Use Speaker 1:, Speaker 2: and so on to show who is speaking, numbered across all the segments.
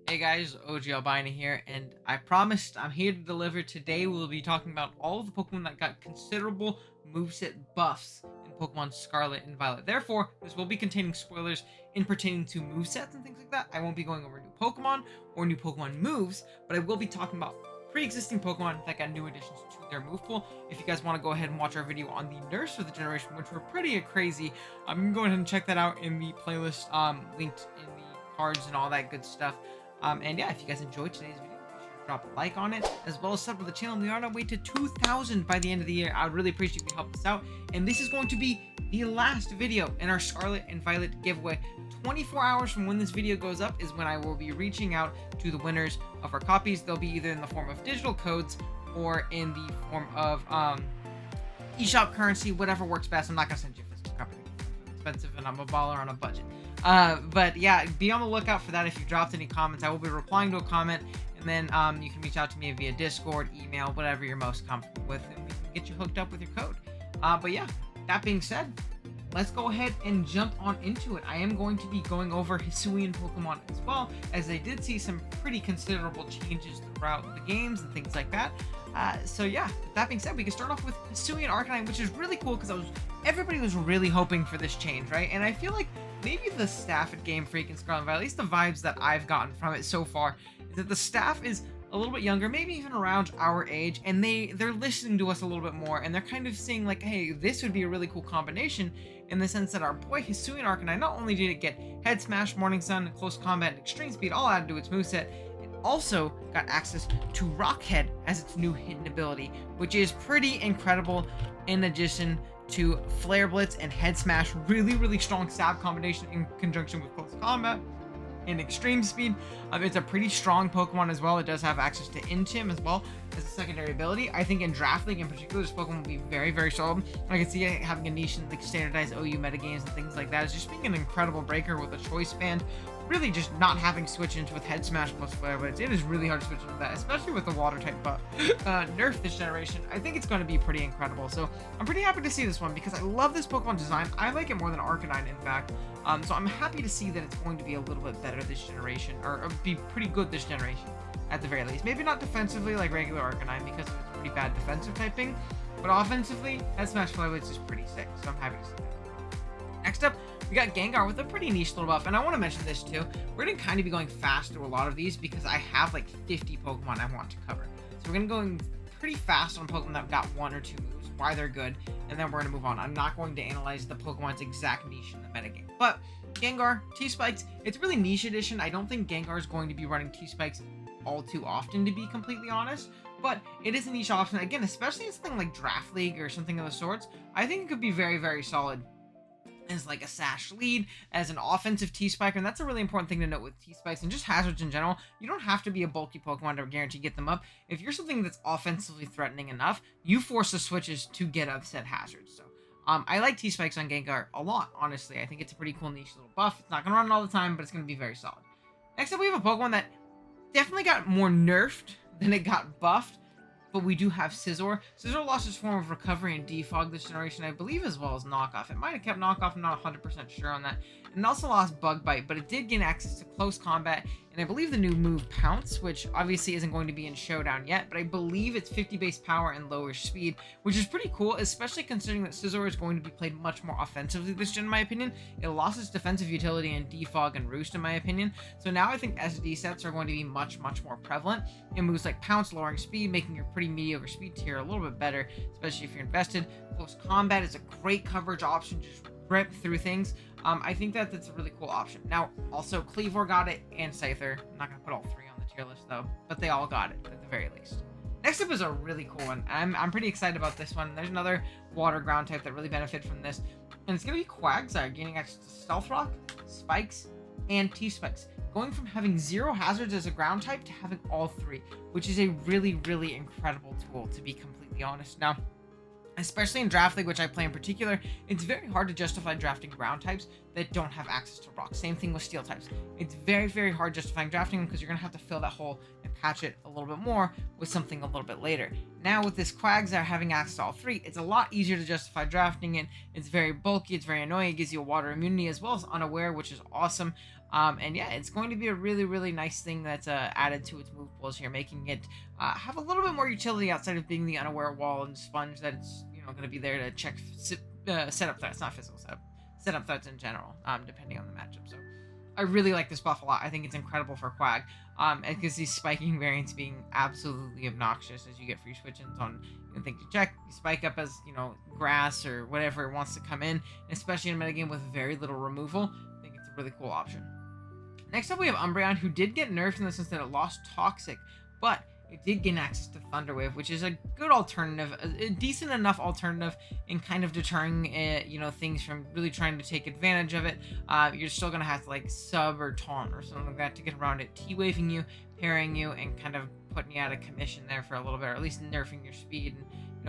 Speaker 1: Hey guys, OG Albina here, and I promised I'm here to deliver. Today we'll be talking about all of the Pokemon that got considerable moveset buffs in Pokemon Scarlet and Violet. Therefore, this will be containing spoilers in pertaining to movesets and things like that. I won't be going over new Pokemon or new Pokemon moves, but I will be talking about pre-existing Pokemon that got new additions to their move pool. If you guys want to go ahead and watch our video on the nerfs of the generation, which were pretty crazy, I'm going to go ahead and check that out in the playlist linked in the cards and all that good stuff. And yeah, if you guys enjoyed today's video, be sure to drop a like on it, as well as sub to the channel. We are on our way to 2,000 by the end of the year. I would really appreciate if you help us out. And this is going to be the last video in our Scarlet and Violet giveaway. 24 hours from when this video goes up is when I will be reaching out to the winners of our copies. They'll be either in the form of digital codes or in the form of eShop currency, whatever works best. I'm not gonna send you a physical copy. It's expensive, and I'm a baller on a budget. But yeah, be on the lookout for that. If you've dropped any comments, I will be replying to a comment, and then you can reach out to me via Discord, email, whatever you're most comfortable with, and we can get you hooked up with your code. But yeah, that being said, let's go ahead and jump on into it. I am going to be going over Hisuian Pokemon as well, as I did see some pretty considerable changes throughout the games and things like that. So yeah, with that being said, we can start off with Hisuian Arcanine, which is really cool because everybody was really hoping for this change, right? And I feel like maybe the staff at Game Freak and Scarlet and Violet, at least the vibes that I've gotten from it so far, is that the staff is a little bit younger, maybe even around our age, and they're listening to us a little bit more, and they're kind of saying like, hey, this would be a really cool combination, in the sense that our boy Hisuian Arcanine, not only did it get Head Smash, Morning Sun, Close Combat, and Extreme Speed all added to its moveset, it also got access to Rock Head as its new hidden ability, which is pretty incredible, in addition to Flare Blitz and Head Smash. Really strong stab combination in conjunction with Close Combat and Extreme Speed. It's a pretty strong Pokemon as well. It does have access to Intim as well as a secondary ability. I think in Draft League in particular, this Pokemon will be very solid. I can see it having a niche in like standardized OU metagames and things like that. It's just being an incredible breaker with a choice band. Really just not having switch into with Head Smash plus Flare Blitz. It is really hard to switch into that, especially with the water type nerf this generation. I think it's going to be pretty incredible. So I'm pretty happy to see this one because I love this Pokemon design. I like it more than Arcanine, in fact. So I'm happy to see that it's going to be a little bit better this generation, or be pretty good this generation at the very least. Maybe not defensively like regular Arcanine because of its pretty bad defensive typing, but offensively, Head Smash Flare Blitz is pretty sick. So I'm happy to see that. Next up, we got Gengar with a pretty niche little buff, and I want to mention this too. We're going to kind of be going fast through a lot of these because I have like 50 Pokemon I want to cover. So we're going to go pretty fast on Pokemon that got one or two moves, why they're good, and then we're going to move on. I'm not going to analyze the Pokemon's exact niche in the metagame. But Gengar, T-Spikes, it's really niche edition. I don't think Gengar is going to be running T-Spikes all too often, to be completely honest. But it is a niche option. Again, especially in something like Draft League or something of the sorts, I think it could be very solid as like a sash lead, as an offensive T-Spiker, and that's a really important thing to note with T-Spikes and just hazards in general. You don't have to be a bulky Pokemon to guarantee get them up. If you're something that's offensively threatening enough, you force the switches to get up said hazards. So I like T-Spikes on Gengar a lot, honestly. I think it's a pretty cool niche little buff. It's not going to run all the time, but it's going to be very solid. Next up, we have a Pokemon that definitely got more nerfed than it got buffed, but we do have Scizor. Scizor lost its form of Recovery and Defog this generation, I believe, as well as Knockoff. It might have kept Knockoff, I'm not 100% sure on that. And it also lost Bug Bite, but it did gain access to Close Combat, and I believe the new move Pounce, which obviously isn't going to be in Showdown yet, but I believe it's 50 base power and lower speed, which is pretty cool, especially considering that Scizor is going to be played much more offensively this gen, in my opinion. It lost its defensive utility in Defog and Roost, in my opinion. So now I think SD sets are going to be much more prevalent in moves like Pounce, lowering speed, making your pretty mediocre speed tier a little bit better, especially if you're invested. Close Combat is a great coverage option, just rip through things. I think that that's a really cool option. Now, also, Cleavor got it, and Scyther. I'm not going to put all three on the tier list, though, but they all got it, at the very least. Next up is a really cool one. I'm pretty excited about this one. There's another water ground type that really benefit from this, and it's going to be Quagsire, gaining access to Stealth Rock, Spikes, and T-Spikes. Going from having 0 hazards as a ground type to having all 3, which is a really incredible tool, to be completely honest. Now, especially in Draft League, which I play in particular, it's very hard to justify drafting ground types that don't have access to rock. Same thing with steel types. It's very hard justifying drafting them because you're going to have to fill that hole and patch it a little bit more with something a little bit later. Now with this Quagsire having access to all 3, it's a lot easier to justify drafting it. It's very bulky, it's very annoying, it gives you a water immunity as well as unaware, which is awesome. And yeah, it's going to be a really, really nice thing that's added to its move pools here, making it have a little bit more utility outside of being the unaware wall and sponge that it's, going to be there to check setup threats, not physical setup threats in general, depending on the matchup. So I really like this buff a lot. I think it's incredible for Quag. And because these spiking variants being absolutely obnoxious as you get free switch-ins on things you check. You spike up as, grass or whatever it wants to come in, especially in a metagame with very little removal. I think it's a really cool option. Next up, we have Umbreon, who did get nerfed in the sense that it lost Toxic, but it did gain access to Thunderwave, which is a good alternative, a decent enough alternative in kind of deterring, things from really trying to take advantage of it. You're still going to have to, like, sub or taunt or something like that to get around it, T-waving you, parrying you, and kind of putting you out of commission there for a little bit, or at least nerfing your speed and,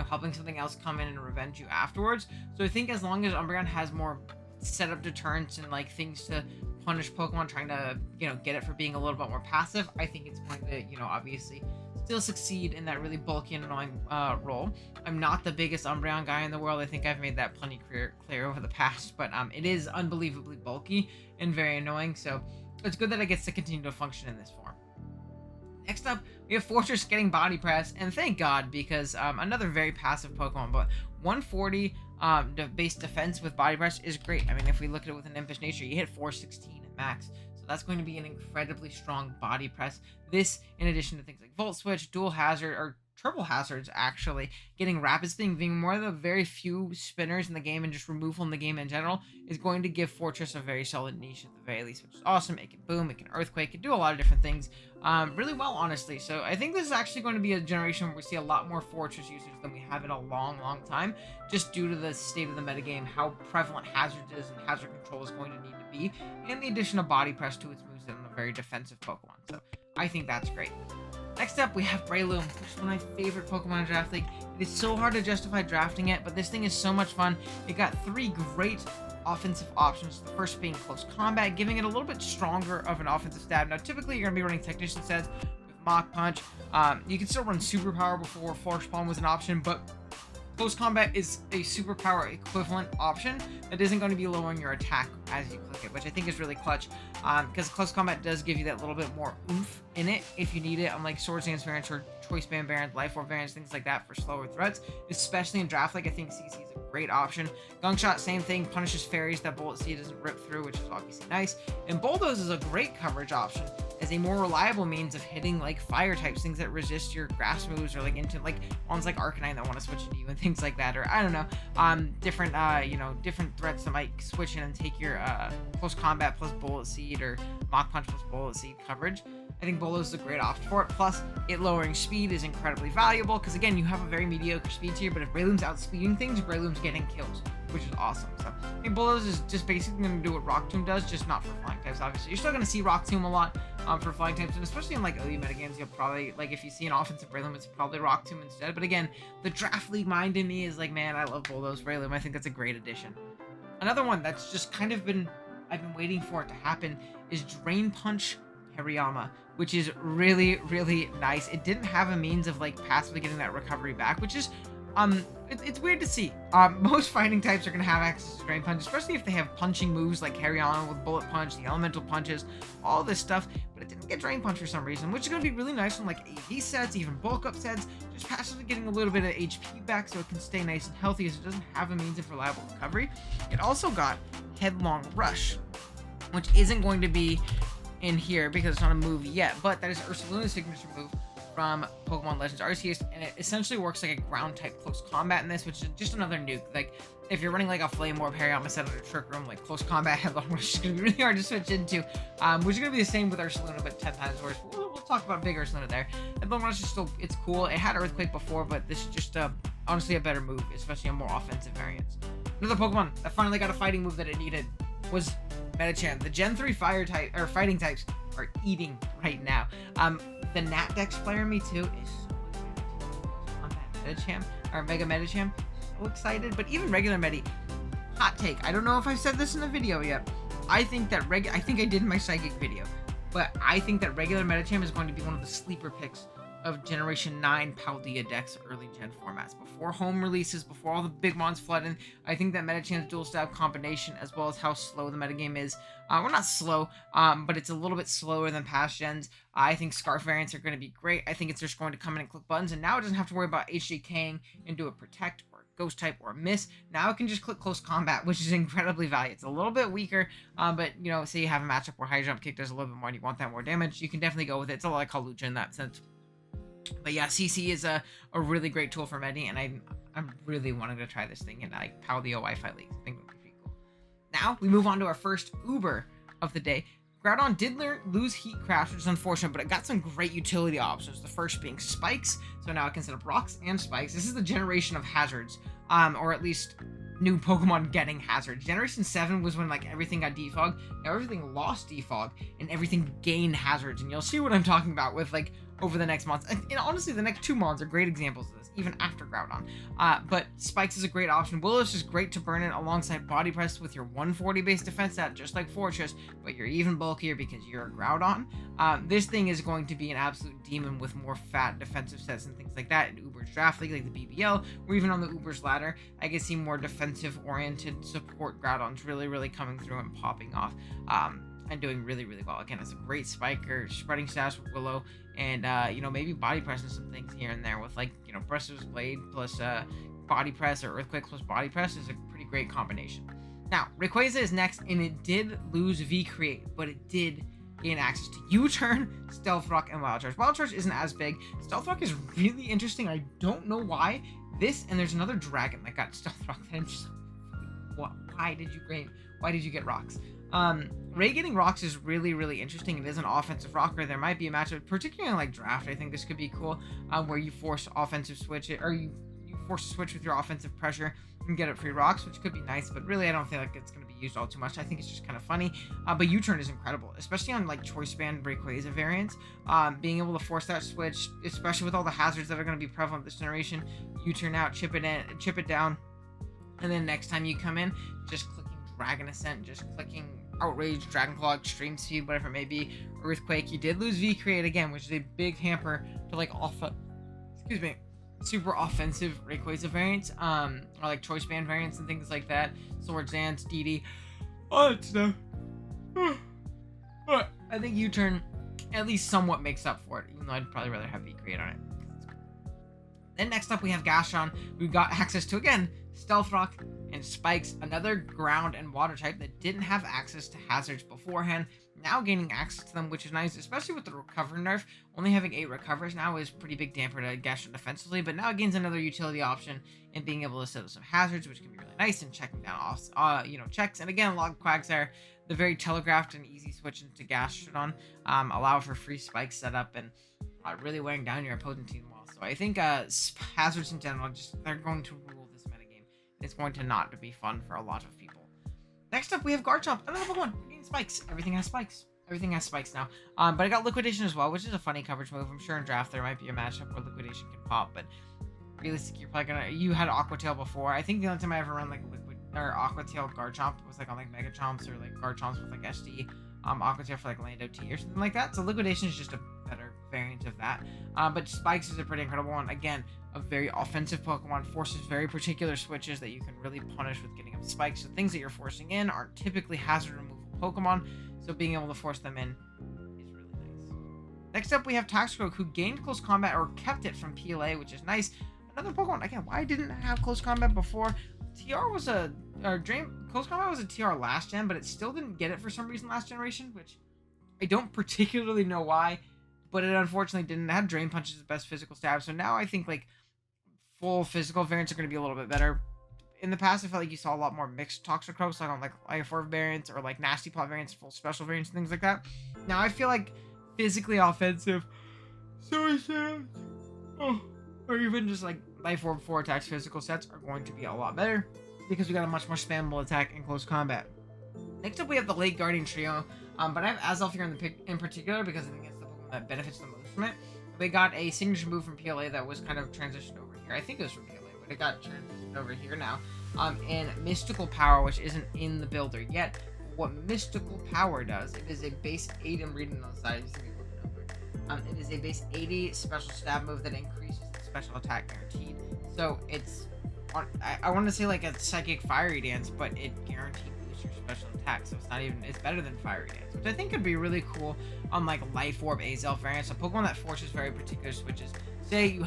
Speaker 1: helping something else come in and revenge you afterwards. So I think as long as Umbreon has more setup deterrence and, like, things to punish Pokemon trying to, get it for being a little bit more passive, I think it's going to, obviously still succeed in that really bulky and annoying role. I'm not the biggest Umbreon guy in the world. I think I've made that plenty clear over the past, but it is unbelievably bulky and very annoying, so it's good that it gets to continue to function in this form. Next up, we have Fortress getting Body Press, and thank God, because another very passive Pokemon, but 140 base defense with Body Press is great. I mean, if we look at it with an Impish Nature, you hit 416 at max, so that's going to be an incredibly strong Body Press. This, in addition to things like Volt Switch, Dual Hazard, or Triple Hazards, actually, getting Rapid Spin, being one of the very few spinners in the game and just removal in the game in general, is going to give Fortress a very solid niche at the very least, which is awesome. It can boom, it can Earthquake, it can do a lot of different things really well, honestly. So I think this is actually going to be a generation where we see a lot more Fortress usage than we have in a long, long time, just due to the state of the metagame, how prevalent Hazard is and Hazard Control is going to need to be, and the addition of Body Press to its moveset on a very defensive Pokemon. So I think that's great. Next up, we have Breloom, which is one of my favorite Pokemon in Draft League. It is so hard to justify drafting it, but this thing is so much fun. It got 3 great offensive options, the first being Close Combat, giving it a little bit stronger of an offensive stab. Now, typically, you're going to be running Technician sets with Mach Punch. You can still run Superpower before Force Palm was an option, but Close Combat is a superpower equivalent option that isn't going to be lowering your attack as you click it, which I think is really clutch, because Close Combat does give you that little bit more oomph in it if you need it, unlike Swords Dance variants or Choice Band variants, Life Orb variants, things like that for slower threats, especially in Draft League. I think CC is a great option. Gunk Shot, same thing, punishes fairies that Bullet Seed doesn't rip through, which is obviously nice. And Bulldoze is a great coverage option as a more reliable means of hitting like fire types, things that resist your grass moves, or like into like ones like Arcanine that want to switch into you and things like that, or I don't know, different different threats that might switch in and take your Close Combat plus Bullet Seed or Mach Punch plus Bullet Seed coverage. I think Bulldoze is a great option for it. Plus, it lowering speed is incredibly valuable because, again, you have a very mediocre speed tier, but if Breloom's outspeeding things, Breloom's getting kills, which is awesome. So, I think Bulldoze is just basically going to do what Rock Tomb does, just not for flying types, obviously. You're still going to see Rock Tomb a lot for flying types, and especially in, like, OU metagames, you'll probably, like, if you see an offensive Breloom, it's probably Rock Tomb instead. But, again, the Draft League mind in me is like, man, I love Bulldoze Breloom. I think that's a great addition. Another one that's just kind of I've been waiting for it to happen is Drain Punch Hariyama, which is really, really nice. It didn't have a means of like passively getting that recovery back, which is it's weird to see. Most fighting types are going to have access to Drain Punch, especially if they have punching moves like Hariyama with Bullet Punch, the Elemental Punches, all this stuff, but it didn't get Drain Punch for some reason, which is going to be really nice on like AV sets, even bulk up sets, just passively getting a little bit of HP back so it can stay nice and healthy as it doesn't have a means of reliable recovery. It also got Headlong Rush, which isn't going to be in here because it's not a move yet, but that is Ursaluna's signature move from Pokemon Legends Arceus, and it essentially works like a ground type Close Combat in this, which is just another nuke. Like if you're running like a Flame Orb Hariyama set under Trick Room, like Close Combat Headlong Rush is going to be really hard to switch into, which is going to be the same with Ursaluna, but 10 times worse. We'll talk about big Ursaluna there. Headlong Rush is still, it's cool. It had Earthquake before, but this is just honestly a better move, especially on more offensive variants. Another Pokemon that finally got a fighting move that it needed was Medicham. The Gen 3 fire type or fighting types are eating right now. The Natdex player in me too is so excited on that Medicham or Mega Medicham. So excited, but even regular Medi. Hot take. I don't know if I've said this in the video yet. I think that I think I did in my psychic video, but I think that regular Medicham is going to be one of the sleeper picks of Generation 9 Paldea decks early gen formats. Before home releases, before all the big mons flood in, I think that Metachan's dual stab combination, as well as how slow the metagame is, well, not slow, but it's a little bit slower than past gens. I think Scarf variants are going to be great. I think it's just going to come in and click buttons, and now it doesn't have to worry about HJKing into a Protect or Ghost type or Miss. Now it can just click Close Combat, which is incredibly valuable. It's a little bit weaker, but, you know, say you have a matchup where High Jump Kick does a little bit more and you want that more damage, you can definitely go with it. It's a lot like Kalucha in that sense. But yeah, CC is a really great tool for Medi, and I'm really wanting to try this thing in like Paldea Wi-Fi leagues. I think it would be pretty cool. Now we move on to our first Uber of the day. Groudon did lose Heat Crash, which is unfortunate, but it got some great utility options. The first being Spikes, so now it can set up Rocks and Spikes. This is the generation of hazards, or at least new Pokemon getting hazards. Generation 7 was when like everything got defog. Now everything lost defog, and everything gained hazards, and you'll see what I'm talking about with like over the next months. And honestly, the next 2 months are great examples of this, even after Groudon. But Spikes is a great option. Willows is great to burn it alongside Body Press with your 140 base defense stat, just like Fortress, but you're even bulkier because you're a Groudon. This thing is going to be an absolute demon with more fat defensive sets and things like that in Uber's Draft League, like the BBL, or even on the Uber's ladder. I can see more defensive-oriented support Groudons really coming through and popping off. And doing really well. Again, it's a great spiker, spreading stats with Willow, and you know, maybe body pressing some things here and there with like, you know, Bristle's Blade plus body press, or Earthquake plus body press is a pretty great combination. Now, Rayquaza is next, and it did lose V-Create, but it did gain access to U-Turn, Stealth Rock, and Wild Charge. Wild Charge isn't as big. Stealth Rock is really interesting. I don't know why. This, and there's another dragon that got Stealth Rock that I'm just like, why did you get Rocks? Ray getting Rocks is really interesting. It is an offensive rocker. There might be a matchup, particularly in like draft. I think this could be cool, where you force offensive switch it, or you force a switch with your offensive pressure and get it free Rocks, which could be nice. But really, I don't think like it's going to be used all too much. I think it's just kind of funny. But U-Turn is incredible, especially on like Choice Band Rayquaza variants. Being able to force that switch, especially with all the hazards that are going to be prevalent this generation. U-Turn out, chip it down, and then next time you come in, just clicking Dragon Ascent, just clicking Outrage, Dragon Claw, Extreme Speed, whatever it may be, Earthquake. You did lose V-Create again, which is a big hamper to like super offensive Rayquaza variants, or like Choice Band variants and things like that. Swords Dance, DD, all that stuff. But I think U-Turn at least somewhat makes up for it, even though I'd probably rather have V-Create on it. Then next up we have Gastron, who got access to, again, Stealth Rock and Spikes, another ground and water type that didn't have access to hazards beforehand, now gaining access to them, which is nice, especially with the Recover nerf. Only having 8 Recovers now is pretty big damper to Gastron defensively, but now it gains another utility option in being able to set up some hazards, which can be really nice, and checking down off, checks. And again, Log Quagsire, the very telegraphed and easy switch into Gastrodon, allow for free Spike setup and really weighing down your opposing team well. So I think hazards in general, they're going to rule this metagame. It's going to not be fun for a lot of people. Next up, we have Garchomp, another Pokemon. We're getting Spikes. Everything has Spikes. Everything has Spikes now. But I got Liquidation as well, which is a funny coverage move. I'm sure in draft there might be a matchup where Liquidation can pop, but realistically, you're probably gonna. You had Aqua Tail before. I think the only time I ever run like Aqua Tail Garchomp was like on like Mega Chomps or like Garchomps with like SD. Aqua Tail for like Lando T or something like that. So Liquidation is just a better variant of that. But Spikes is a pretty incredible one. Again, a very offensive Pokemon, forces very particular switches that you can really punish with getting up Spikes. So things that you're forcing in aren't typically hazard removal Pokemon, so being able to force them in is really nice. Next up, we have Toxicroak, who gained Close Combat or kept it from PLA, which is nice. Another Pokemon, again, why didn't it have Close Combat before? Close Combat was a TR last gen, but it still didn't get it for some reason last generation, which I don't particularly know why, but it unfortunately didn't. It had Drain Punch as the best physical stab, so now I think like full physical variants are going to be a little bit better. In the past, I felt like you saw a lot more mixed Toxicroaks, like on like IF4 variants or like Nasty Plot variants, full special variants, and things like that. Now I feel like physically offensive, or even just like Life Orb 4 attacks physical sets are going to be a lot better because we got a much more spammable attack in close combat. Next up, we have the Lake Guardian Trio, but I have Azelf here in the pick in particular because I think it's the Pokemon that benefits the most from it. They got a signature move from PLA that was kind of transitioned over here. I think it was from PLA, but it got transitioned over here now. And Mystical Power, which isn't in the builder yet. What Mystical Power does, it is a base 8 in reading on the side. It is a base 80 special stab move that increases the special attack guaranteed. So it's, I want to say like a psychic fiery dance, but it guaranteed boosts your special attack. So it's not even, it's better than fiery dance, which I think could be really cool on like Life Orb Azelf variants. A Pokemon that forces very particular switches. Say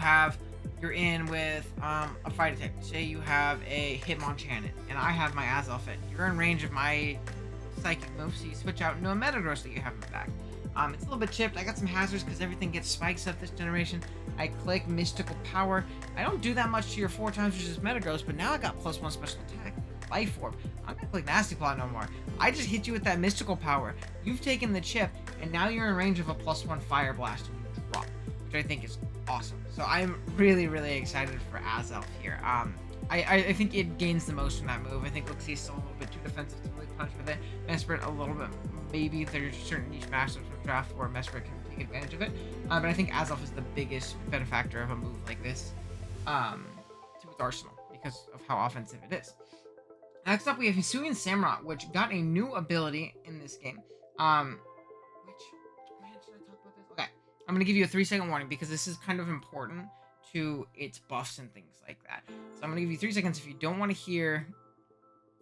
Speaker 1: you're in with a fight attack. Say you have a Hitmonchan and I have my Azelf in. You're in range of my psychic move, so you switch out into a Metagross that you have in the back. It's a little bit chipped. I got some hazards because everything gets spikes up this generation. I click Mystical Power. I don't do that much to your 4 times, which is Metagross, but now I got +1 special attack. Life Orb. I'm not click Nasty Plot no more. I just hit you with that Mystical Power. You've taken the chip, and now you're in range of a +1 Fire Blast and you drop, which I think is awesome. So I'm really, really excited for Azelf here. I think it gains the most from that move. I think Lixie is still a little bit too defensive to really punch with it. Mesprit a little bit. Maybe there's certain niche matchups with draft where Mesprit can take advantage of it. But I think Azelf is the biggest benefactor of a move like this to its arsenal because of how offensive it is. Next up, we have Hisuian Samurott, which got a new ability in this game. Man, should I talk about this? Okay, I'm gonna give you a 3-second warning because this is kind of important to its buffs and things like that. So I'm gonna give you 3 seconds. If you don't want to hear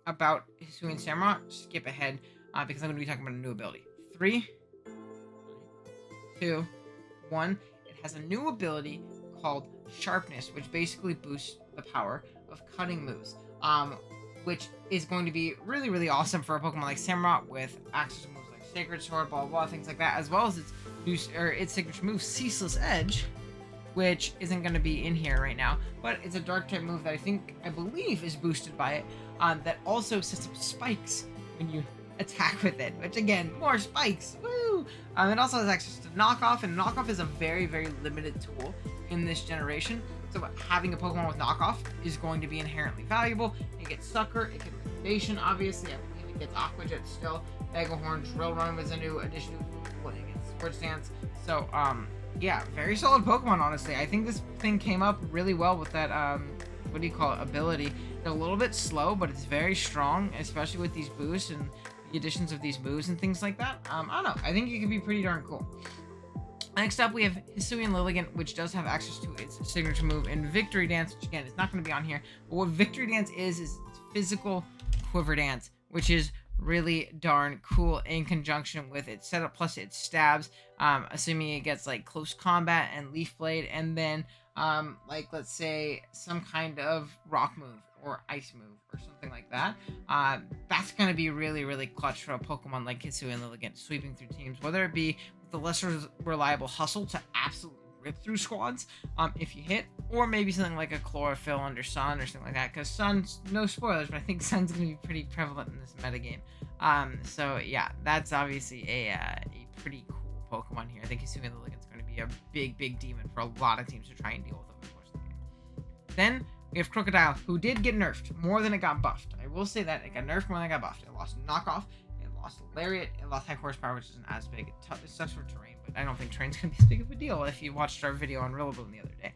Speaker 1: about Hisuian Samurott, skip ahead because I'm gonna be talking about a new ability. 3, 2, 1. It has a new ability called Sharpness, which basically boosts the power of cutting moves. Which is going to be really, really awesome for a Pokemon like Samurott with access to moves like Sacred Sword, blah, blah, blah, things like that, as well as its signature move, Ceaseless Edge, which isn't going to be in here right now, but it's a Dark-type move that I believe is boosted by it, that also sets up spikes when you attack with it, which again, more spikes, woo! It also has access to Knockoff, and Knockoff is a very, very limited tool in this generation. So having a Pokemon with Knockoff is going to be inherently valuable. It gets Sucker, it gets Liquidation, obviously. I believe it gets Aqua Jet still. Bagglehorn, Drill Run was a new addition to it. It gets Swords Dance. So, yeah, very solid Pokemon, honestly. I think this thing came up really well with that, what do you call it, ability. It's a little bit slow, but it's very strong, especially with these boosts and the additions of these moves and things like that. I don't know. I think it could be pretty darn cool. Next up, we have Hisuian Lilligant, which does have access to its signature move in Victory Dance, which again, is not going to be on here. But what Victory Dance is physical Quiver Dance, which is really darn cool in conjunction with its setup plus its stabs, assuming it gets like close combat and Leaf Blade, and then like let's say some kind of rock move or ice move or something like that. That's going to be really, really clutch for a Pokemon like Hisuian Lilligant sweeping through teams, whether it be the lesser reliable Hustle to absolutely rip through squads if you hit, or maybe something like a Chlorophyll under Sun or something like that, because Sun's, no spoilers, but I think Sun's going to be pretty prevalent in this metagame. So yeah, that's obviously a pretty cool Pokemon here. I think Hisuian Lilligant's going to be a big, big demon for a lot of teams to try and deal with over the course of the game. Then we have Crocodile, who did get nerfed more than it got buffed. I will say that it got nerfed more than it got buffed. It lost Knockoff, lost Lariat, it lost High Horsepower, which isn't as big. It sucks for terrain, but I don't think terrain's gonna be as big of a deal if you watched our video on Breloom the other day.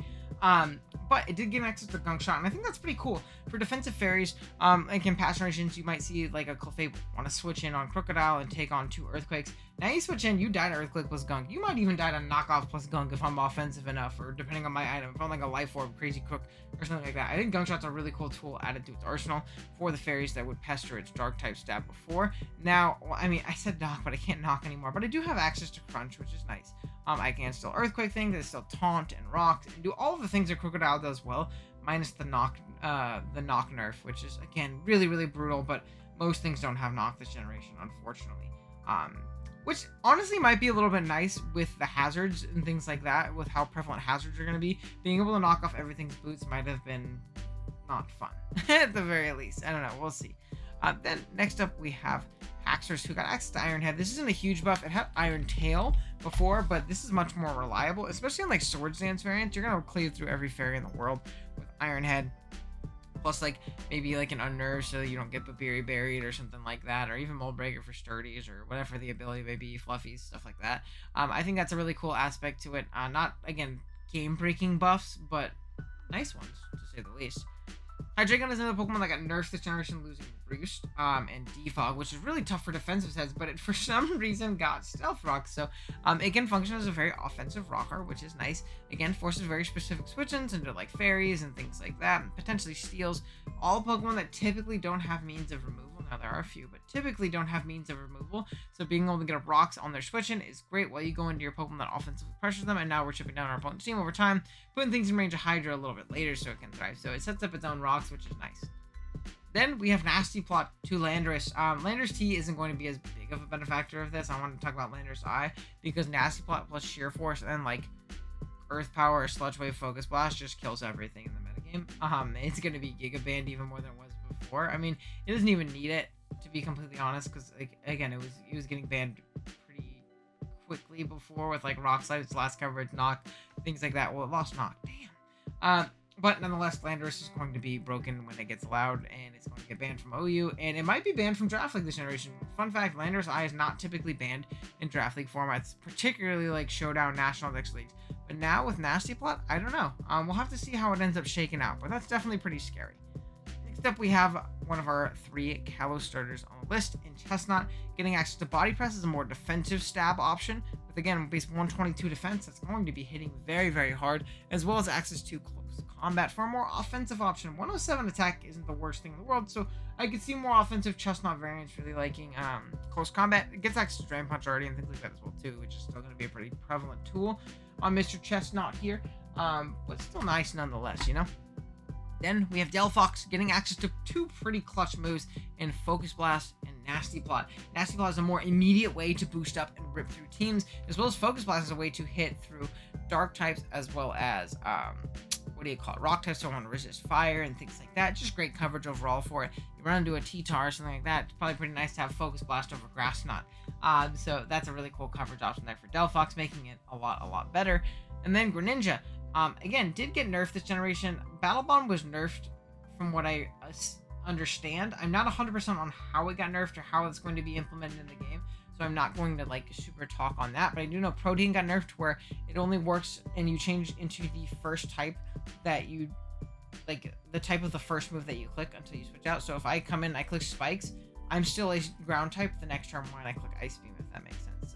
Speaker 1: But it did give access to Gunk Shot, and I think that's pretty cool. For defensive fairies, like in past generations, you might see like a Clefable want to switch in on Crocodile and take on 2 Earthquakes. Now you switch in, you die to Earthquake plus Gunk. You might even die to Knockoff plus Gunk if I'm offensive enough, or depending on my item, if I'm like a Life Orb, Crazy Crook, or something like that. I think Gunk Shot's a really cool tool added to its arsenal for the fairies that would pester its Dark-type stab before. Now, well, I mean, I said knock, but I can't knock anymore, but I do have access to Crunch, which is nice. I can still Earthquake things, I still Taunt and Rock, and do all of the things that Crocodile does well, minus the knock nerf, which is, again, really, really brutal, but most things don't have knock this generation, unfortunately. Which honestly might be a little bit nice with the hazards and things like that, with how prevalent hazards are going to be. Being able to knock off everything's boots might have been not fun, at the very least. I don't know, we'll see. Then next up we have Haxorus, who got access to Iron Head. This isn't a huge buff. It had Iron Tail before, but this is much more reliable, especially on like Swords Dance variants. You're going to cleave through every fairy in the world with Iron Head. Plus, like, maybe, like, an Unnerve so you don't get Babiri buried or something like that. Or even Mold Breaker for Sturdies or whatever the ability may be, Fluffies, stuff like that. I think that's a really cool aspect to it. Not, again, game-breaking buffs, but nice ones, to say the least. Hydreigon is another Pokemon that got nerfed this generation, losing Roost and Defog, which is really tough for defensive sets, but it for some reason got Stealth Rock. So it can function as a very offensive rocker, which is nice. Again, forces very specific switch-ins into like fairies and things like that, and potentially steals. All Pokemon that typically don't have means of removal. Now there are a few, but typically don't have means of removal. So being able to get rocks on their switch-in is great while you go into your Pokemon that offensively pressures them. And now we're chipping down our opponent's team over time, putting things in range of Hydra a little bit later so it can thrive. So it sets up its own rocks, which is nice. Then we have Nasty Plot to Landorus. Landorus T isn't going to be as big of a benefactor of this. I want to talk about Landorus I, because Nasty Plot plus Sheer Force and like Earth Power or Sludge Wave Focus Blast just kills everything in the metagame. It's going to be Giga Banned even more than it was before. I mean, it doesn't even need it, to be completely honest, because like, again, it was getting banned pretty quickly before with like Rock Slide, its last coverage, Knock, things like that. Well, it lost Knock. Damn. But nonetheless, Landorus is going to be broken when it gets allowed, and it's going to get banned from OU, and it might be banned from Draft League this generation. Fun fact, Landorus I is not typically banned in Draft League formats, particularly like Showdown, National Dex Leagues. But now with Nasty Plot, I don't know. We'll have to see how it ends up shaking out, but that's definitely pretty scary. Next up, we have one of our 3 Kalos starters on the list in Chestnut. Getting access to Body Press is a more defensive stab option, with again, base 122 defense, that's going to be hitting very, very hard, as well as access to Close Combat for a more offensive option. 107 attack isn't the worst thing in the world, so I could see more offensive Chestnut variants really liking Close Combat. It gets access to Drain Punch already and things like that as well too, which is still going to be a pretty prevalent tool on Mr. Chestnut here, but still nice nonetheless, you know? Then we have Delphox getting access to 2 pretty clutch moves in Focus Blast and Nasty Plot. Nasty Plot is a more immediate way to boost up and rip through teams, as well as Focus Blast is a way to hit through dark types, as well as rock types, so I want to resist fire and things like that. Just great coverage overall for it. You run into a T-Tar or something like that, it's probably pretty nice to have Focus Blast over Grass Knot. So that's a really cool coverage option there for Delphox, making it a lot better. And then Greninja, again, did get nerfed this generation. Battle Bond was nerfed from what I understand. I'm not 100% on how it got nerfed or how it's going to be implemented in the game, so I'm not going to like super talk on that, but I do know Protein got nerfed where it only works and you change into the first type that you like, the type of the first move that you click until you switch out. So if I come in, I click Spikes, I'm still a ground type the next turn when I click Ice Beam, if that makes sense.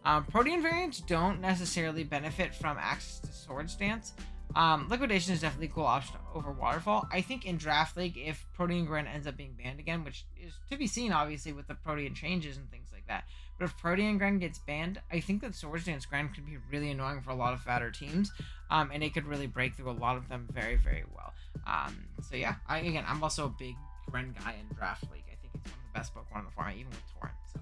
Speaker 1: So Protean variants don't necessarily benefit from access to Swords Dance. Liquidation is definitely a cool option over Waterfall. I think in Draft League, if Protean Gren ends up being banned again, which is to be seen obviously with the Protean changes and things like that, but if Protean Gren gets banned, I think that Swords Dance Gren could be really annoying for a lot of fatter teams, and it could really break through a lot of them very, very well. So yeah, I'm also a big Gren guy in Draft League. I think it's one of the best Pokemon in the format, even with Torrent. So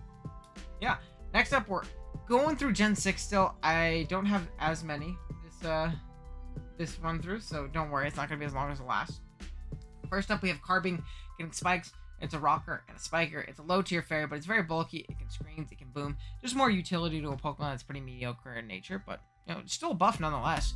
Speaker 1: yeah, next up, we're going through Gen 6 still. I don't have as many this run through, so don't worry, it's not going to be as long as the last. First up, we have Carbing getting Spikes. It's a rocker and a spiker. It's a low tier fairy, but it's very bulky. It can scream, it can boom. Just more utility to a Pokemon that's pretty mediocre in nature, but you know, it's still a buff nonetheless.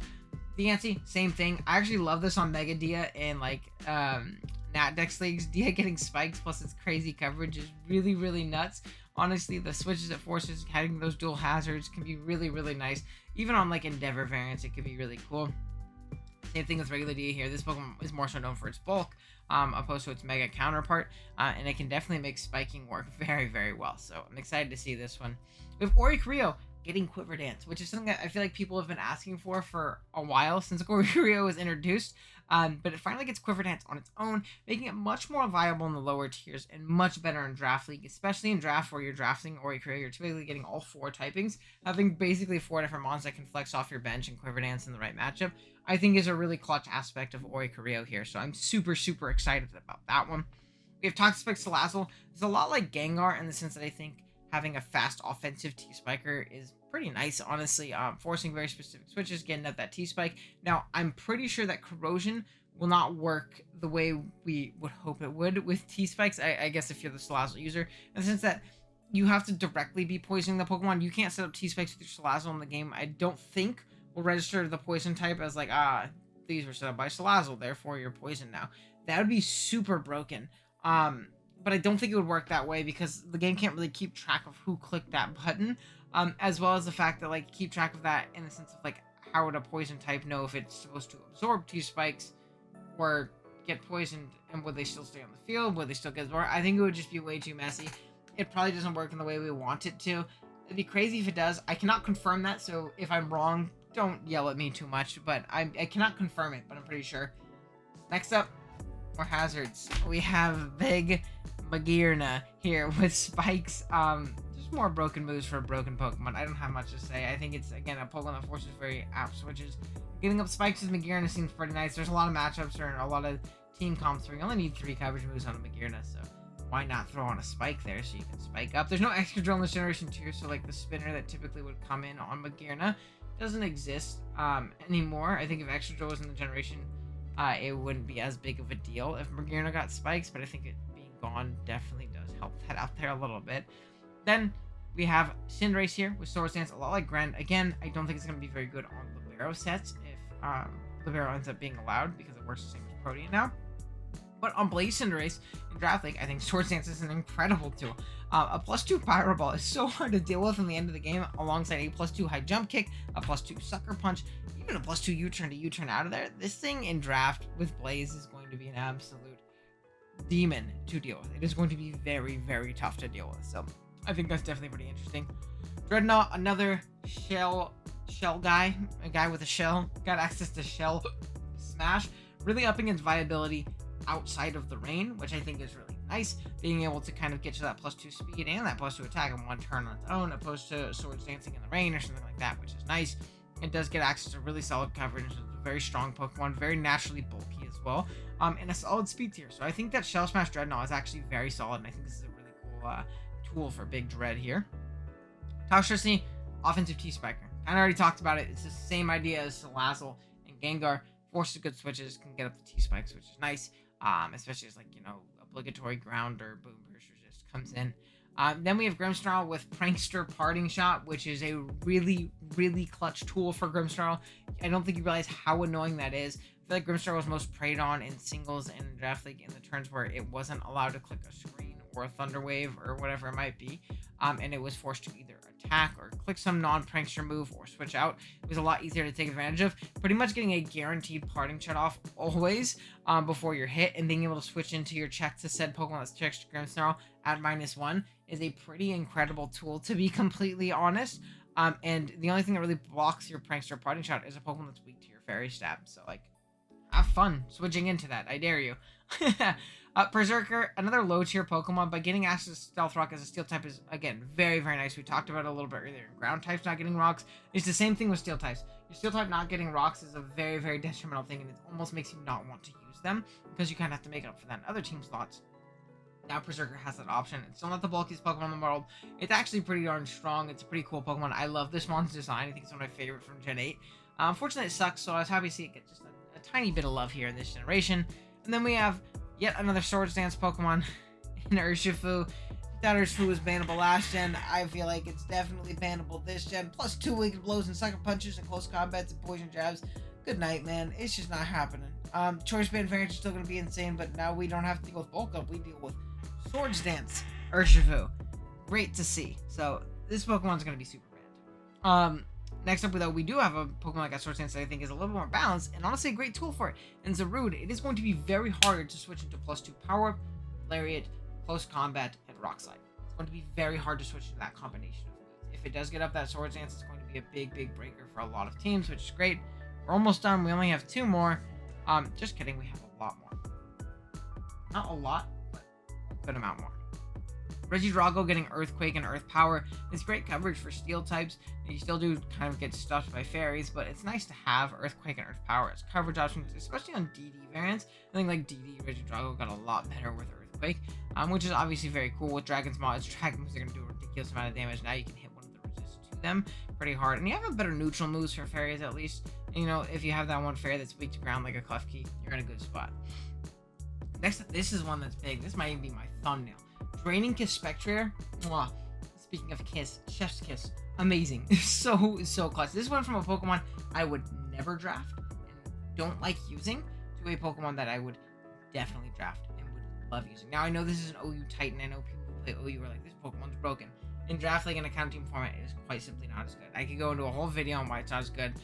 Speaker 1: Diancie, same thing. I actually love this on Mega Dia and like Nat Dex Leagues. Dia getting Spikes plus its crazy coverage is really, really nuts. Honestly, the switches it forces, having those dual hazards can be really, really nice. Even on like Endeavor variants, it could be really cool. Same thing with regular Dia here. This Pokemon is more so known for its bulk, opposed to its Mega counterpart, and it can definitely make spiking work very, very well. So I'm excited to see this one. We have Oricorio getting Quiver Dance, which is something that I feel like people have been asking for a while since Oricorio was introduced. But it finally gets Quiver Dance on its own, making it much more viable in the lower tiers and much better in Draft League, especially in Draft where you're drafting Oricorio. You're typically getting all 4 typings. Having basically 4 different mons that can flex off your bench and Quiver Dance in the right matchup, I think is a really clutch aspect of Oricorio here. So I'm super, super excited about that one. We have Toxapex Salazzle. It's a lot like Gengar in the sense that I think having a fast offensive T-Spiker is pretty nice, honestly. Forcing very specific switches, getting up that T-Spike. Now, I'm pretty sure that Corrosion will not work the way we would hope it would with T-Spikes, I guess if you're the Salazzle user, in the sense that you have to directly be poisoning the Pokemon. You can't set up T-Spikes with your Salazzle in the game. I don't think will register the poison type as like, these were set up by Salazzle, therefore you're poisoned now. That would be super broken. But I don't think it would work that way because the game can't really keep track of who clicked that button, as well as the fact that like keep track of that in the sense of like how would a poison type know if it's supposed to absorb T-Spikes or get poisoned, and would they still stay on the field? Would they still get more? I think it would just be way too messy. It probably doesn't work in the way we want it to. It'd be crazy if it does. I cannot confirm that, so if I'm wrong, don't yell at me too much, but I cannot confirm it, but I'm pretty sure. Next up, more hazards. We have Big Magearna here with spikes. Just more broken moves for a broken Pokemon. I don't have much to say. I think it's, again, a Pokemon that forces very apt switches. Giving up spikes with Magearna seems pretty nice. There's a lot of matchups or a lot of team comps where you only need 3 coverage moves on a Magearna, so why not throw on a spike there so you can spike up? There's no extra drill in this generation tier, so like the spinner that typically would come in on Magearna doesn't exist anymore. I think if extra drill was in the generation, it wouldn't be as big of a deal if Magearna got spikes, but I think it being gone definitely does help that out there a little bit. Then we have Cinderace here with Swords Dance, a lot like Gren. Again, I don't think it's going to be very good on Libero sets if Libero ends up being allowed, because it works the same as Protean now. But on Blaze Cinderace in Draft League, I think Swords Dance is an incredible tool. A +2 Pyro Ball is so hard to deal with in the end of the game, alongside a +2 High Jump Kick, a +2 Sucker Punch, even a +2 U-Turn to U-Turn out of there. This thing in Draft with Blaze is going to be an absolute demon to deal with. It is going to be very, very tough to deal with. So I think that's definitely pretty interesting. Dreadnought, another shell guy, a guy with a shell, got access to Shell Smash, really upping its viability outside of the rain, which I think is really nice. Being able to kind of get to that +2 speed and that +2 attack in one turn on its own, opposed to Swords Dancing in the rain or something like that, which is nice. It does get access to really solid coverage. It's a very strong Pokemon, very naturally bulky as well, and a solid speed tier. So I think that Shell Smash Dreadnought is actually very solid, and I think this is a really cool tool for Big Dread here. Toxtricity, offensive T-Spiker. I already talked about it. It's the same idea as Salazzle and Gengar. Forces good switches, can get up the T-Spikes, which is nice. Especially as, like, you know, obligatory ground or boom burst resist comes in. Then we have Grimmsnarl with Prankster Parting Shot, which is a really, really clutch tool for Grimmsnarl. I don't think you realize how annoying that is. I feel like Grimmsnarl was most preyed on in singles and in Draft League in the turns where it wasn't allowed to click a screen or a Thunder Wave or whatever it might be. And it was forced to either attack or click some non-prankster move or switch out. It was a lot easier to take advantage of. Pretty much getting a guaranteed parting shut off always before you're hit, and being able to switch into your check to said Pokemon that's checked to Grimmsnarl at -1 is a pretty incredible tool, to be completely honest. And the only thing that really blocks your prankster parting shot is a Pokemon that's weak to your fairy stab. So, like, have fun switching into that. I dare you. Berserker, another low tier Pokemon, but getting access to Stealth Rock as a Steel type is, again, very, very nice. We talked about it a little bit earlier. Ground types not getting rocks. It's the same thing with Steel types. Your Steel type not getting rocks is a very, very detrimental thing, and it almost makes you not want to use them, because you kind of have to make up for that in other team slots. Now Berserker has that option. It's still not the bulkiest Pokemon in the world. It's actually pretty darn strong. It's a pretty cool Pokemon. I love this mon's design. I think it's one of my favorite from Gen 8. Unfortunately, it sucks, so I was happy to see it get just a tiny bit of love here in this generation. And then we have yet another Swords Dance Pokemon in Urshifu. That Urshifu was bannable last gen. I feel like it's definitely bannable this gen. +2 Wicked Blows and Sucker Punches and Close Combats and Poison Jabs. Good night, man. It's just not happening. Choice Band variants are still going to be insane, but now we don't have to deal with Bulk Up. We deal with Swords Dance Urshifu. Great to see. So this Pokemon's going to be super banned. Next up, though, we do have a Pokemon that got Swords Dance that I think is a little more balanced, and honestly a great tool for it. And Zarude, it is going to be very hard to switch into +2 Power Up, Lariat, Close Combat, and Rock Slide. It's going to be very hard to switch into that combination of moves. If it does get up that Swords Dance, it's going to be a big, big breaker for a lot of teams, which is great. We're almost done. We only have 2 more. Just kidding. We have a lot more. Not a lot, but a good amount more. Regidrago getting Earthquake and Earth Power is great coverage for Steel types. You still do kind of get stuffed by fairies, but it's nice to have Earthquake and Earth Power as coverage options, especially on DD variants. I think like DD Regidrago got a lot better with Earthquake, which is obviously very cool with Dragon's Maw. Dragon moves are going to do a ridiculous amount of damage. Now you can hit one of the resists to them pretty hard, and you have a better neutral moves for fairies at least. And, you know, if you have that one fairy that's weak to ground like a Klefki, you're in a good spot. Next up, this is one that's big. This might even be my thumbnail. Draining Kiss Spectrier. Mwah. Speaking of kiss, Chef's Kiss. Amazing. so clutch. This one from a Pokemon I would never draft and don't like using, to a Pokemon that I would definitely draft and would love using. Now, I know this is an OU Titan. I know people who play OU are like, this Pokemon's broken. In Draft League and account team format, it is quite simply not as good. I could go into a whole video on why it's not as good.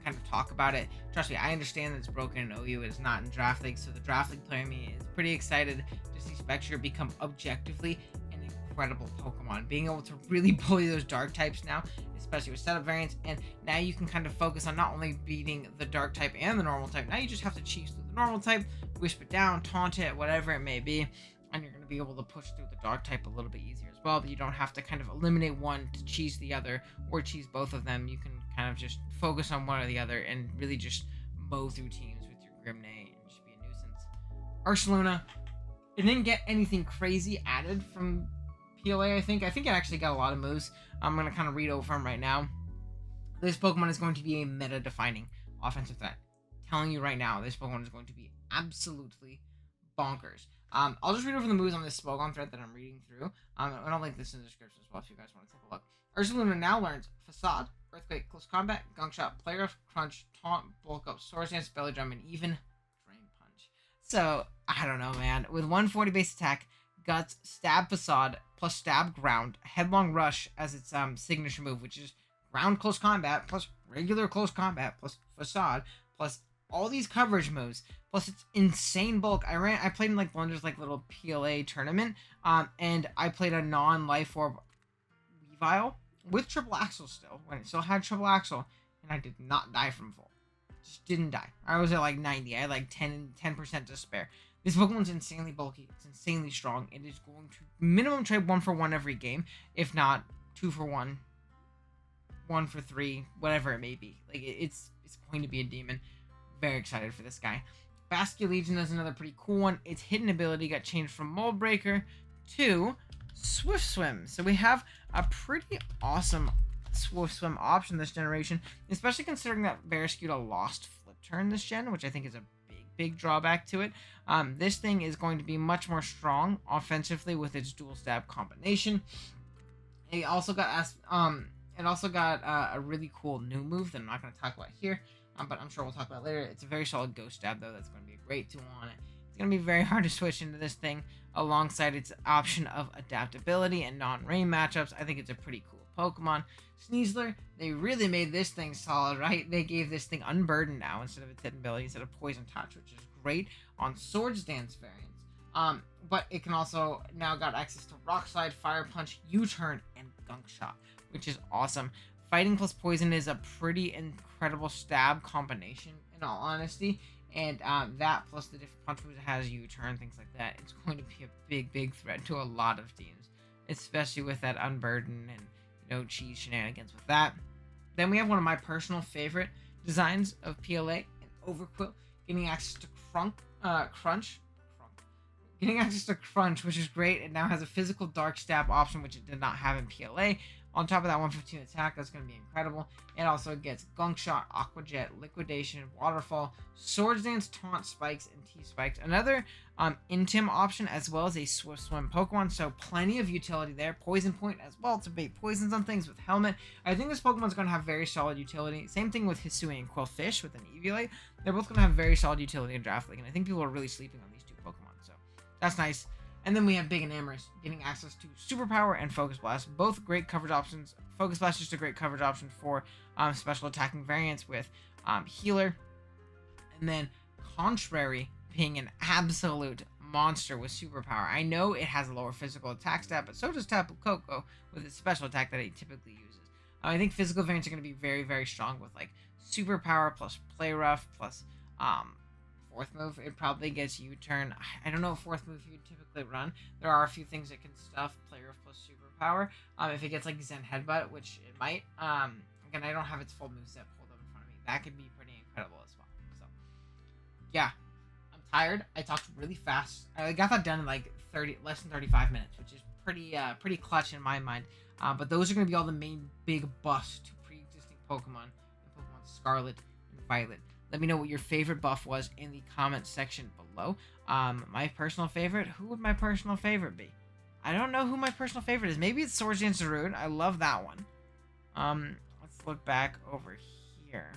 Speaker 1: kind of talk about it. Trust me, I understand that it's broken in OU. It is not in Draft League, so the Draft League player in me is pretty excited to see Spectre become objectively an incredible Pokemon. Being able to really bully those Dark types now, especially with setup variants, and now you can kind of focus on not only beating the Dark type and the normal type. Now you just have to cheese through the normal type, wisp it down, taunt it, whatever it may be, and you're going to be able to push through the Dark type a little bit easier as well. But you don't have to kind of eliminate one to cheese the other, or cheese both of them. You can kind of just focus on one or the other and really just mow through teams with your Grimnay and just be a nuisance. Ursaluna, it didn't get anything crazy added from PLA, I think. I think it actually got a lot of moves. I'm going to kind of read over them right now. This Pokemon is going to be a meta-defining offensive threat. Telling you right now, this Pokemon is going to be absolutely bonkers. I'll just read over the moves on this Pokemon thread that I'm reading through. And I'll link this in the description as well if you guys want to take a look. Ursaluna now learns Facade, Earthquake, Close Combat, Gunk Shot, Play Rough, Crunch, Taunt, Bulk Up, Swords Dance, Belly Drum, and even Drain Punch. So, I don't know, man. With 140 base attack, Guts, Stab Facade, plus Stab Ground, Headlong Rush as its signature move, which is Ground Close Combat, plus regular Close Combat, plus Facade, plus all these coverage moves, plus it's insane bulk. I played in like Blunder's like little PLA tournament, and I played a non-Life Orb Weavile with Triple Axle still, when it still had Triple Axle, and I did not die from full. Just didn't die. I was at like 90. I had like 10% to spare. This Pokemon's insanely bulky. It's insanely strong. It is going to minimum trade 1 for 1 every game, if not 2 for 1, 1 for 3, whatever it may be. Like it's going to be a demon. Very excited for this guy. Basket Legion is another pretty cool one. Its hidden ability got changed from Mold Breaker to Swift Swim. So we have a pretty awesome Swift Swim option this generation, especially considering that Barraskewda lost Flip Turn this gen, which I think is a big drawback to it. This thing is going to be much more strong offensively with its dual stab combination. It also got a really cool new move that I'm not going to talk about here, but I'm sure we'll talk about later. It's a very solid Ghost Stab though. That's going to be a great tool on it. It's going to be very hard to switch into this thing alongside its option of adaptability and non-rain matchups. I think it's a pretty cool Pokemon. Sneasler, they really made this thing solid, right? They gave this thing Unburdened now instead of its hidden ability, instead of Poison Touch, which is great on Swords Dance variants. But it can also now got access to Rock Slide, Fire Punch, U-Turn, and Gunk Shot, which is awesome. Fighting plus Poison is a pretty incredible stab combination, in all honesty. And that plus the different punch moves it has, U-Turn, things like that, it's going to be a big threat to a lot of teams, especially with that Unburden and cheese shenanigans with that. Then we have one of my personal favorite designs of PLA, an Overquill, getting access to Crunch, which is great. It now has a physical Dark Stab option, which it did not have in PLA. On top of that 115 attack, that's going to be incredible. It also gets Gunk Shot, Aqua Jet, Liquidation, Waterfall, Swords Dance, Taunt Spikes, and T-Spikes. Another Intim option, as well as a Swift Swim Pokemon, so plenty of utility there. Poison Point as well to bait poisons on things with Helmet. I think this Pokemon's going to have very solid utility. Same thing with Hisuian and Quillfish with an Eviolite. They're both going to have very solid utility in Draft League, and I think people are really sleeping on these two Pokemon, so that's nice. And then we have Big and Amorous getting access to Superpower and Focus Blast. Both great coverage options. Focus Blast is just a great coverage option for special attacking variants with Healer. And then Contrary being an absolute monster with Superpower. I know it has a lower physical attack stat, but so does Tapu Koko with its special attack that it typically uses. I think physical variants are going to be very strong with like Superpower plus Play Rough plus fourth move. It probably gets U-Turn. I don't know what fourth move you typically run. There are a few things that can stuff Play Rough plus Superpower. If it gets like Zen Headbutt, which it might. Again, I don't have its full moveset pulled up in front of me. That could be pretty incredible as well. So yeah, I'm tired. I talked really fast. I got that done in like less than 35 minutes, which is pretty clutch in my mind. But those are going to be all the main big buffs to pre-existing Pokemon in Pokemon Scarlet and Violet. Let me know what your favorite buff was in the comment section below. My personal favorite, who would my personal favorite be? I don't know who my personal favorite is. Maybe it's Swords Dance Zarude. I love that one. Let's look back over here.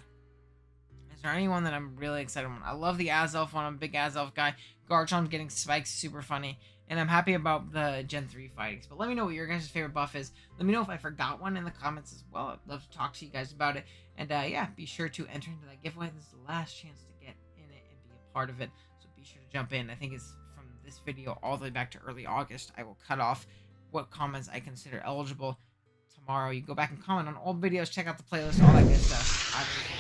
Speaker 1: Is there anyone that I'm really excited about? I love the Azelf one. I'm a big Azelf guy. Garchomp's getting spikes, super funny. and I'm happy about the Gen 3 fightings. But let me know what your guys' favorite buff is. Let me know if I forgot one in the comments as well. I'd love to talk to you guys about it. And yeah, be sure to enter into that giveaway. This is the last chance to get in it and be a part of it. So be sure to jump in. I think it's from this video all the way back to early August. I will cut off what comments I consider eligible. Tomorrow, you go back and comment on old videos, check out the playlist, all that good stuff.